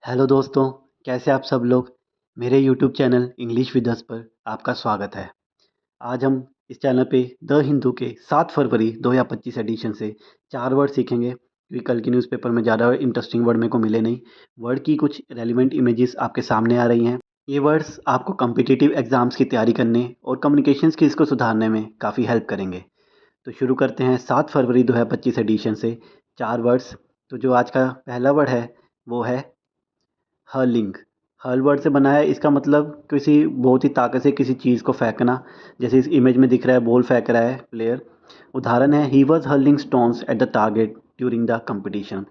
Hello दोस्तों, कैसे आप सब लोग। मेरे YouTube channel English with us पर आपका स्वागत है। आज हम इस चैनल पे द हिंदू के 7 फरवरी 2025 एडिशन से 4 वर्ड सीखेंगे, क्योंकि कल के न्यूज़पेपर में ज़्यादा इंटरेस्टिंग वर्ड मेरे को मिले नहीं। वर्ड की कुछ रेलिवेंट इमेजेस आपके सामने आ रही हैं। ये वर्ड्स आपको कॉम्पिटिटिव एग्जाम्स की तैयारी करने और कम्युनिकेशन स्किल्स को सुधारने में काफ़ी हेल्प करेंगे। तो शुरू करते हैं 7 फरवरी 2025 एडिशन से 4 वर्ड्स। तो जो आज का पहला वर्ड है वो है हर्लिंग। हर्ल वर्ड से बना है, इसका मतलब किसी बहुत ही ताकत से किसी चीज़ को फेंकना। जैसे इस इमेज में दिख रहा है, बॉल फेंक रहा है प्लेयर। उदाहरण है, he was hurling stones at the target during the competition.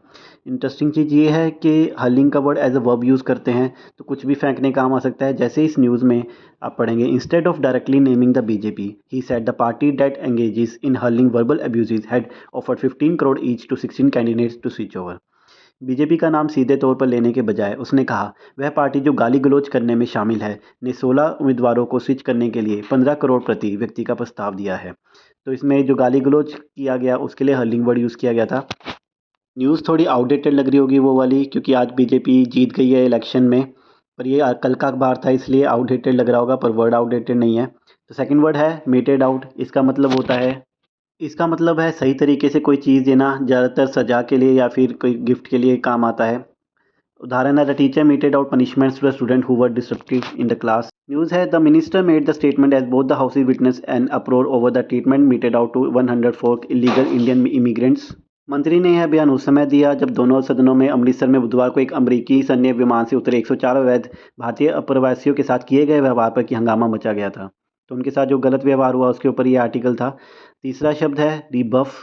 Interesting चीज़ ये है कि हर्लिंग का word as a verb use करते हैं तो कुछ भी फेंकने काम आ सकता है। जैसे इस न्यूज़ में आप पढ़ेंगे, instead of directly naming the BJP he said the party that engages in hurling verbal abuses had offered 15 crore each to 16 candidates to switch over. BJP का नाम सीधे तौर पर लेने के बजाय उसने कहा वह पार्टी जो गाली गलौज करने में शामिल है ने 16 उम्मीदवारों को स्विच करने के लिए 15 करोड़ प्रति व्यक्ति का प्रस्ताव दिया है। तो इसमें जो गाली गलौज किया गया उसके लिए हर्लिंग वर्ड यूज़ किया गया था। न्यूज़ थोड़ी आउटडेटेड लग रही होगी वो वाली, क्योंकि आज बीजेपी जीत गई है इलेक्शन में। पर ये कल का अखबार था इसलिए आउटडेटेड लग रहा होगा, पर वर्ड आउटडेटेड नहीं है। तो सेकंड वर्ड है मेटेड आउट। इसका मतलब है सही तरीके से कोई चीज़ देना, ज़्यादातर सजा के लिए या फिर कोई गिफ्ट के लिए काम आता है। उदाहरण है, the teacher meted out punishments to the student who were disruptive in the class. News है, the minister made the statement as both the houses witness and uproar over the treatment meted out to 104 illegal Indian immigrants. मंत्री ने यह बयान उस समय दिया जब दोनों सदनों में अमृतसर में बुधवार को एक अमरीकी सैन्य विमान से उतरे 104 अवैध भारतीय अप्रवासियों के साथ किए गए व्यवहार पर कि हंगामा मचा गया था। तो उनके साथ जो गलत व्यवहार हुआ उसके ऊपर ये आर्टिकल था। तीसरा शब्द है रिबफ।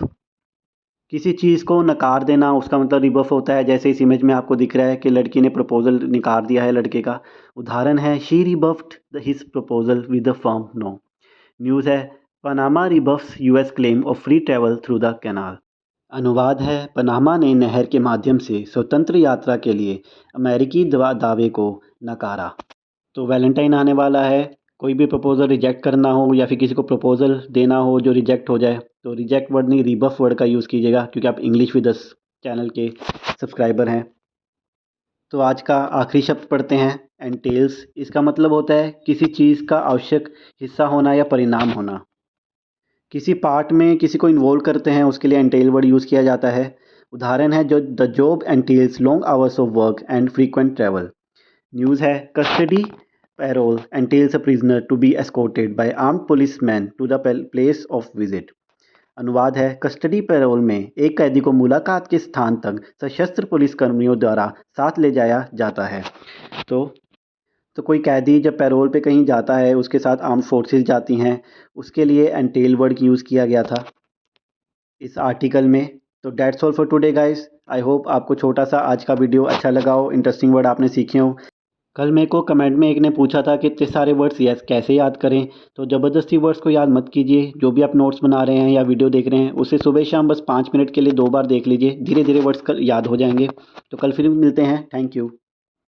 किसी चीज़ को नकार देना, उसका मतलब रिबफ होता है। जैसे इस इमेज में आपको दिख रहा है कि लड़की ने प्रपोजल नकार दिया है लड़के का। उदाहरण है, she rebuffed his proposal with a firm no. News है, Panama rebuffs US claim of free travel through the canal. अनुवाद है, पनामा ने नहर के माध्यम से स्वतंत्र यात्रा के लिए अमेरिकी दावे को नकारा। तो वैलेंटाइन आने वाला है, कोई भी प्रपोज़ल रिजेक्ट करना हो या फिर किसी को प्रपोज़ल देना हो जो रिजेक्ट हो जाए तो रिजेक्ट वर्ड नहीं रिबफ वर्ड का यूज़ कीजिएगा, क्योंकि आप इंग्लिश विद अस चैनल के सब्सक्राइबर हैं। तो आज का आखिरी शब्द पढ़ते हैं, एंटेल्स। इसका मतलब होता है किसी चीज़ का आवश्यक हिस्सा होना या परिणाम होना। किसी पार्ट में किसी को इन्वॉल्व करते हैं उसके लिए एंटेल वर्ड यूज़ किया जाता है। उदाहरण है, जो the job entails long hours of work and frequent travel. News है, custody parole entails a prisoner to be escorted by armed policemen to the place of visit। अनुवाद है, कस्टडी पैरोल में एक कैदी को मुलाकात के स्थान तक सशस्त्र पुलिस कर्मियों द्वारा साथ ले जाया जाता है। तो तो कोई कैदी जब पैरोल पे कहीं जाता है उसके साथ आर्म्ड फोर्सेस जाती हैं, उसके लिए एंटेल वर्ड की यूज़ किया गया था इस आर्टिकल में। तो that's all for today guys. I hope आपको छोटा सा आज का वीडियो अच्छा लगा हो, इंटरेस्टिंग वर्ड आपने सीखे हो। कल मेरे को कमेंट में एक ने पूछा था कि इतने सारे वर्ड्स यस कैसे याद करें। तो ज़बरदस्ती वर्ड्स को याद मत कीजिए। जो भी आप नोट्स बना रहे हैं या वीडियो देख रहे हैं उसे सुबह शाम बस 5 मिनट के लिए 2 बार देख लीजिए, धीरे धीरे वर्ड्स याद हो जाएंगे। तो कल फिर मिलते हैं। Thank you.